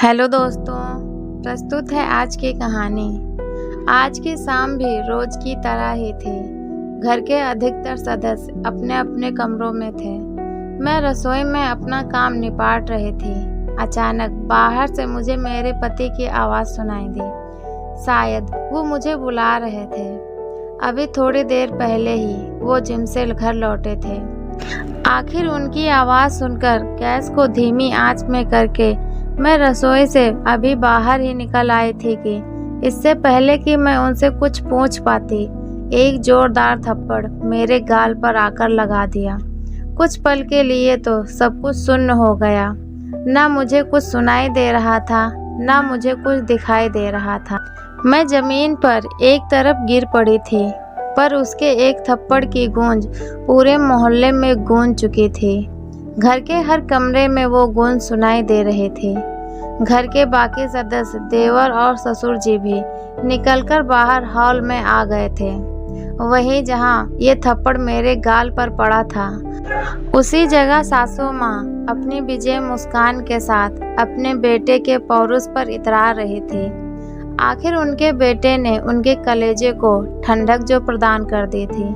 Hello दोस्तों, प्रस्तुत है आज की कहानी। आज की शाम भी रोज की तरह ही थी। घर के अधिकतर सदस्य अपने अपने कमरों में थे। मैं रसोई में अपना काम निपाट रही थी। अचानक बाहर से मुझे मेरे पति की आवाज़ सुनाई दी। शायद वो मुझे बुला रहे थे। अभी थोड़ी देर पहले ही वो जिम से घर लौटे थे। आखिर उनकी आवाज़ सुनकर गैस को धीमी आंच में करके मैं रसोई से अभी बाहर ही निकल आई थी कि इससे पहले कि मैं उनसे कुछ पूछ पाती, एक जोरदार थप्पड़ मेरे गाल पर आकर लगा दिया। कुछ पल के लिए तो सब कुछ सुन्न हो गया। ना मुझे कुछ सुनाई दे रहा था, ना मुझे कुछ दिखाई दे रहा था। मैं जमीन पर एक तरफ गिर पड़ी थी, पर उसके एक थप्पड़ की गूंज पूरे मोहल्ले में गूंज चुकी थी। घर के हर कमरे में वो गूंज सुनाई दे रहे थे। घर के बाकी सदस्य, देवर और ससुर जी भी निकलकर बाहर हॉल में आ गए थे। वहीं जहां ये थप्पड़ मेरे गाल पर पड़ा था, उसी जगह सासू माँ अपनी विजय मुस्कान के साथ अपने बेटे के पौरुष पर इतरा रही थी। आखिर उनके बेटे ने उनके कलेजे को ठंडक जो प्रदान कर दी थी।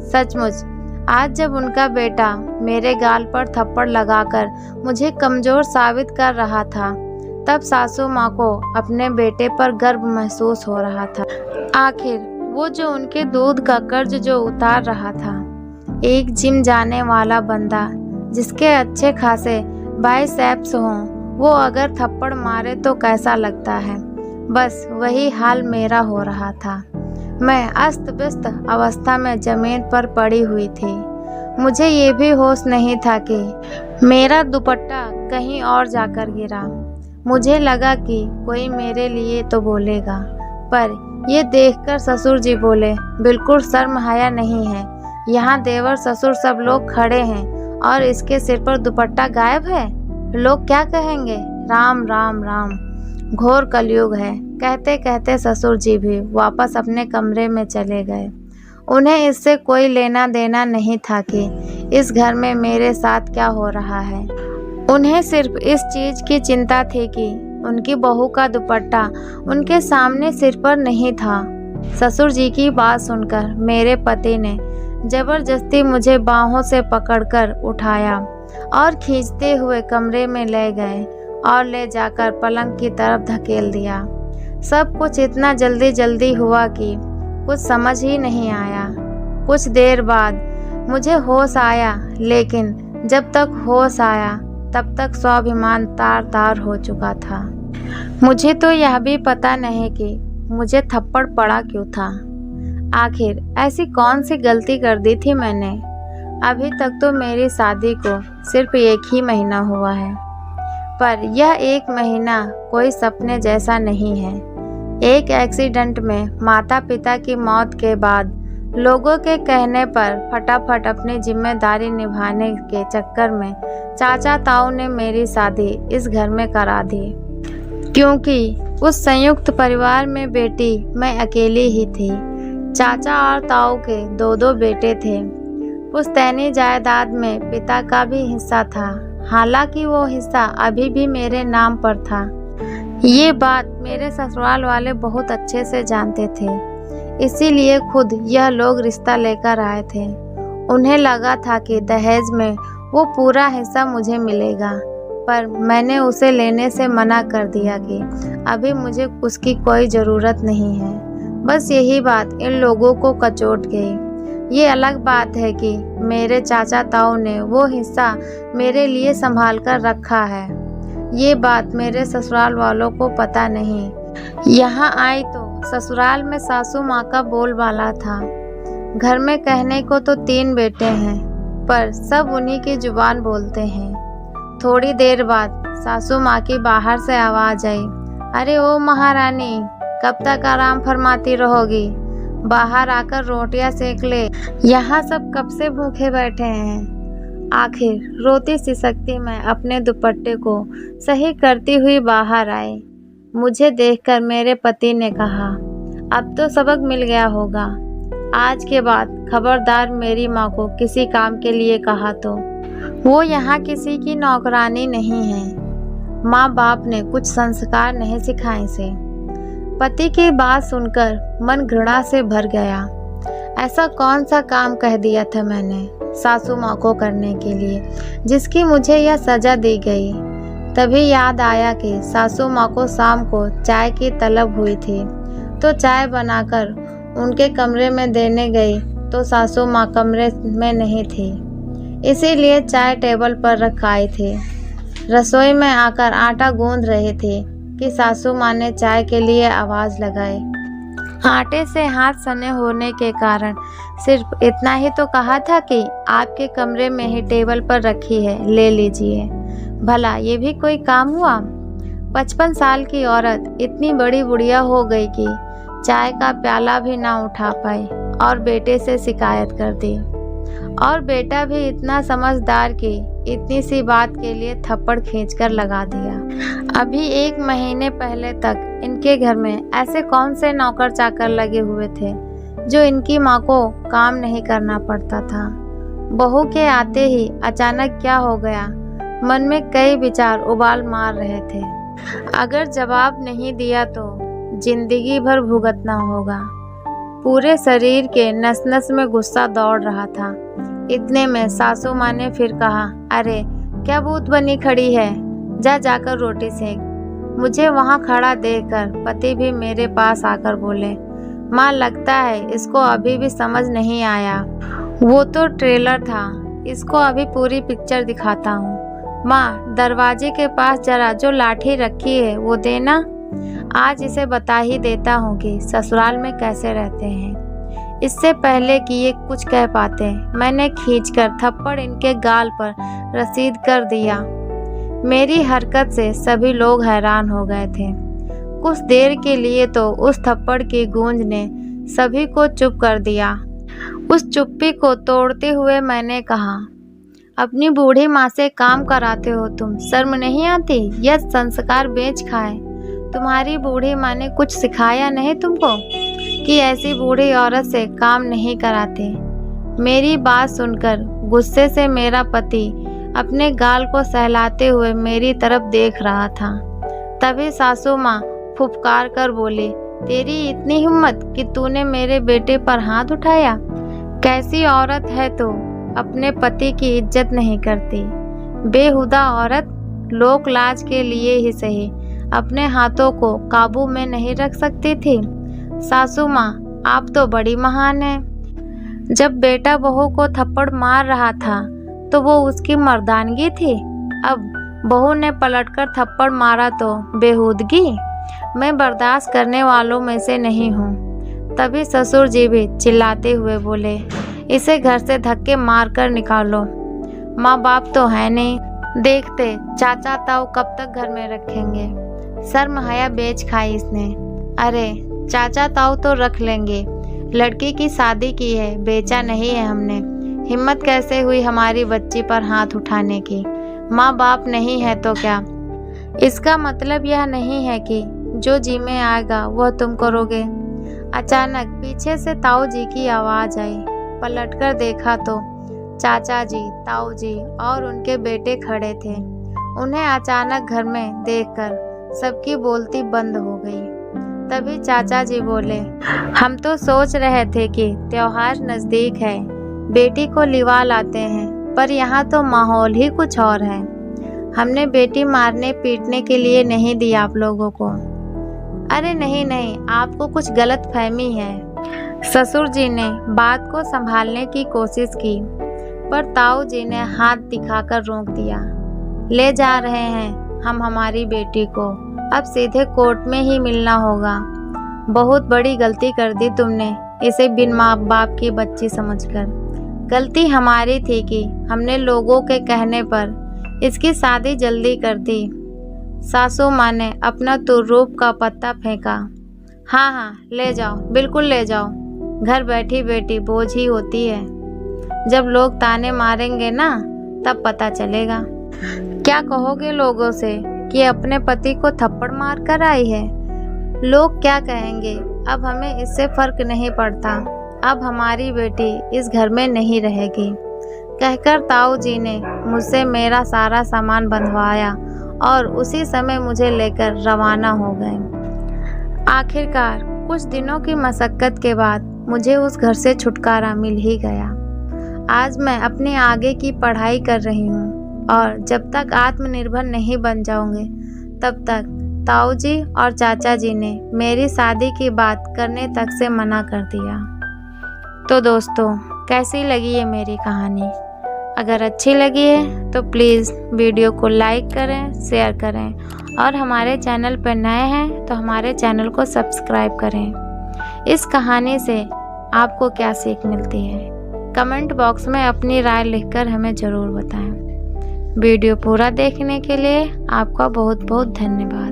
सचमुच आज जब उनका बेटा मेरे गाल पर थप्पड़ लगाकर मुझे कमज़ोर साबित कर रहा था, तब सासू माँ को अपने बेटे पर गर्व महसूस हो रहा था। आखिर वो जो उनके दूध का कर्ज जो उतार रहा था, एक जिम जाने वाला बंदा जिसके अच्छे खासे बाइसेप्स हों, वो अगर थप्पड़ मारे तो कैसा लगता है। बस वही हाल मेरा हो रहा था। मैं अस्त व्यस्त अवस्था में जमीन पर पड़ी हुई थी। मुझे ये भी होश नहीं था कि मेरा दुपट्टा कहीं और जाकर गिरा। मुझे लगा कि कोई मेरे लिए तो बोलेगा, पर ये देखकर ससुर जी बोले, बिल्कुल शर्म हया नहीं है। यहाँ देवर ससुर सब लोग खड़े हैं और इसके सिर पर दुपट्टा गायब है। लोग क्या कहेंगे? राम राम राम, घोर कलयुग है। कहते कहते ससुर जी भी वापस अपने कमरे में चले गए। उन्हें इससे कोई लेना देना नहीं था कि इस घर में मेरे साथ क्या हो रहा है। उन्हें सिर्फ इस चीज़ की चिंता थी कि उनकी बहू का दुपट्टा उनके सामने सिर पर नहीं था। ससुर जी की बात सुनकर मेरे पति ने जबरदस्ती मुझे बाहों से पकड़कर उठाया और खींचते हुए कमरे में ले गए और ले जाकर पलंग की तरफ धकेल दिया। सब कुछ इतना जल्दी हुआ कि कुछ समझ ही नहीं आया। कुछ देर बाद मुझे होश आया, लेकिन जब तक होश आया तब तक स्वाभिमान तार तार हो चुका था। मुझे तो यह भी पता नहीं कि मुझे थप्पड़ पड़ा क्यों था। आखिर ऐसी कौन सी गलती कर दी थी मैंने। अभी तक तो मेरी शादी को सिर्फ एक ही महीना हुआ है, पर यह एक महीना कोई सपने जैसा नहीं है। एक एक्सीडेंट में माता पिता की मौत के बाद लोगों के कहने पर फटाफट अपनी जिम्मेदारी निभाने के चक्कर में चाचा ताऊ ने मेरी शादी इस घर में करा दी, क्योंकि उस संयुक्त परिवार में बेटी मैं अकेली ही थी। चाचा और ताऊ के दो बेटे थे। पुश्तैनी जायदाद में पिता का भी हिस्सा था, हालांकि वो हिस्सा अभी भी मेरे नाम पर था। ये बात मेरे ससुराल वाले बहुत अच्छे से जानते थे, इसीलिए खुद यह लोग रिश्ता लेकर आए थे। उन्हें लगा था कि दहेज में वो पूरा हिस्सा मुझे मिलेगा, पर मैंने उसे लेने से मना कर दिया कि अभी मुझे उसकी कोई ज़रूरत नहीं है। बस यही बात इन लोगों को कचोट गई। ये अलग बात है कि मेरे चाचा ताऊ ने वो हिस्सा मेरे लिए संभाल कर रखा है। ये बात मेरे ससुराल वालों को पता नहीं। यहाँ आई तो ससुराल में सासू माँ का बोलबाला था। घर में कहने को तो 3 बेटे हैं, पर सब उन्हीं की जुबान बोलते हैं। थोड़ी देर बाद सासू माँ की बाहर से आवाज़ आई, अरे ओ महारानी, कब तक आराम फरमाती रहोगी? बाहर आकर रोटियां सेक ले, यहाँ सब कब से भूखे बैठे हैं। आखिर रोती सिसकती मैं अपने दुपट्टे को सही करती हुई बाहर आई। मुझे देखकर मेरे पति ने कहा, अब तो सबक मिल गया होगा। आज के बाद खबरदार मेरी माँ को किसी काम के लिए कहा तो। वो यहाँ किसी की नौकरानी नहीं है। माँ बाप ने कुछ संस्कार नहीं सिखाए इसे। पति की बात सुनकर मन घृणा से भर गया। ऐसा कौन सा काम कह दिया था मैंने सासू माँ को करने के लिए जिसकी मुझे यह सजा दी गई। तभी याद आया कि सासू माँ को शाम को चाय की तलब हुई थी, तो चाय बनाकर उनके कमरे में देने गई तो सासू माँ कमरे में नहीं थी, इसीलिए चाय टेबल पर रखाई थी। रसोई में आकर आटा गूंद रहे थे कि सासू माँ ने चाय के लिए आवाज़ लगाई। आटे से हाथ सने होने के कारण सिर्फ इतना ही तो कहा था कि आपके कमरे में ही टेबल पर रखी है, ले लीजिए। भला ये भी कोई काम हुआ? 55 साल की औरत इतनी बड़ी बुढ़िया हो गई कि चाय का प्याला भी ना उठा पाई और बेटे से शिकायत कर दी। और बेटा भी इतना समझदार कि इतनी सी बात के लिए थप्पड़ खींचकर लगा दिया। अभी 1 महीने पहले तक इनके घर में ऐसे कौन से नौकर चाकर लगे हुए थे जो इनकी माँ को काम नहीं करना पड़ता था। बहू के आते ही अचानक क्या हो गया, मन में कई विचार उबाल मार रहे थे। अगर जवाब नहीं दिया तो जिंदगी भर भुगतना होगा। पूरे शरीर के नस नस में गुस्सा दौड़ रहा था। इतने में सासू माँ ने फिर कहा, अरे क्या भूत बनी खड़ी है, जा जाकर रोटी सेक। मुझे वहाँ खड़ा देखकर पति भी मेरे पास आकर बोले, माँ लगता है इसको अभी भी समझ नहीं आया। वो तो ट्रेलर था, इसको अभी पूरी पिक्चर दिखाता हूँ। माँ दरवाजे के पास जरा जो लाठी रखी है वो देना। आज इसे बता ही देता हूँ कि ससुराल में कैसे रहते हैं। इससे पहले कि ये कुछ कह पाते मैंने खींचकर थप्पड़ इनके गाल पर रसीद कर दिया। मेरी हरकत से सभी लोग हैरान हो गए थे। कुछ देर के लिए तो उस थप्पड़ की गूंज ने सभी को चुप कर दिया। उस चुप्पी को तोड़ते हुए मैंने कहा, अपनी बूढ़ी माँ से काम कराते हो तुम, शर्म नहीं आती? यह संस्कार बेच खाए। तुम्हारी बूढ़ी माँ ने कुछ सिखाया नहीं तुमको कि ऐसी बूढ़ी औरत से काम नहीं कराते? मेरी बात सुनकर गुस्से से मेरा पति अपने गाल को सहलाते हुए मेरी तरफ देख रहा था। तभी सासू माँ फुफकार कर बोली, तेरी इतनी हिम्मत कि तूने मेरे बेटे पर हाथ उठाया? कैसी औरत है तू, अपने पति की इज्जत नहीं करती। बेहुदा औरत, लोक लाज के लिए ही सही अपने हाथों को काबू में नहीं रख सकती थी। सासू माँ आप तो बड़ी महान है। जब बेटा बहू को थप्पड़ मार रहा था तो वो उसकी मर्दानगी थी, अब बहू ने पलटकर थप्पड़ मारा तो बेहूदगी। मैं बर्दाश्त करने वालों में से नहीं हूँ। तभी ससुर जी भी चिल्लाते हुए बोले, इसे घर से धक्के मार कर निकालो। माँ बाप तो है नहीं, देखते चाचा ताऊ कब तक घर में रखेंगे। शर्म हया बेच खाई इसने। अरे चाचा ताऊ तो रख लेंगे, लड़की की शादी की है, बेचा नहीं है हमने। हिम्मत कैसे हुई हमारी बच्ची पर हाथ उठाने की? माँ बाप नहीं है तो क्या? इसका मतलब यह नहीं है कि जो जी में आएगा वह तुम करोगे। अचानक पीछे से ताऊ जी की आवाज़ आई। पलटकर देखा तो चाचा जी, ताऊ जी और उनके बेटे खड़े थे। उन्हें अचानक घर में देखकर सबकी बोलती बंद हो गई। तभी चाचा जी बोले, हम तो सोच रहे थे कि त्योहार नज़दीक है, बेटी को लिवा लाते हैं, पर यहाँ तो माहौल ही कुछ और है। हमने बेटी मारने पीटने के लिए नहीं दी आप लोगों को। अरे नहीं नहीं, आपको कुछ गलत फहमी है। ससुर जी ने बात को संभालने की कोशिश की, पर ताऊ जी ने हाथ दिखाकर रोक दिया। ले जा रहे हैं हम हमारी बेटी को, अब सीधे कोर्ट में ही मिलना होगा। बहुत बड़ी गलती कर दी तुमने इसे बिन माँ बाप की बच्ची समझकर। गलती हमारी थी कि हमने लोगों के कहने पर इसकी शादी जल्दी कर दी। सासू माँ ने अपना तुर्रूप का पत्ता फेंका। हाँ हाँ ले जाओ, बिल्कुल ले जाओ। घर बैठी बेटी बोझ ही होती है। जब लोग ताने मारेंगे ना तब पता चलेगा। क्या कहोगे लोगों से कि अपने पति को थप्पड़ मार कर आई है? लोग क्या कहेंगे, अब हमें इससे फर्क नहीं पड़ता। अब हमारी बेटी इस घर में नहीं रहेगी। कहकर ताऊ जी ने मुझसे मेरा सारा सामान बंधवाया और उसी समय मुझे लेकर रवाना हो गए। आखिरकार कुछ दिनों की मशक्कत के बाद मुझे उस घर से छुटकारा मिल ही गया। आज मैं अपने आगे की पढ़ाई कर रही हूँ और जब तक आत्मनिर्भर नहीं बन जाऊंगी तब तक ताऊ जी और चाचा जी ने मेरी शादी की बात करने तक से मना कर दिया। तो दोस्तों, कैसी लगी ये मेरी कहानी? अगर अच्छी लगी है तो प्लीज़ वीडियो को लाइक करें, शेयर करें और हमारे चैनल पर नए हैं तो हमारे चैनल को सब्सक्राइब करें। इस कहानी से आपको क्या सीख मिलती है? कमेंट बॉक्स में अपनी राय लिखकर हमें ज़रूर बताएं। वीडियो पूरा देखने के लिए आपका बहुत बहुत धन्यवाद।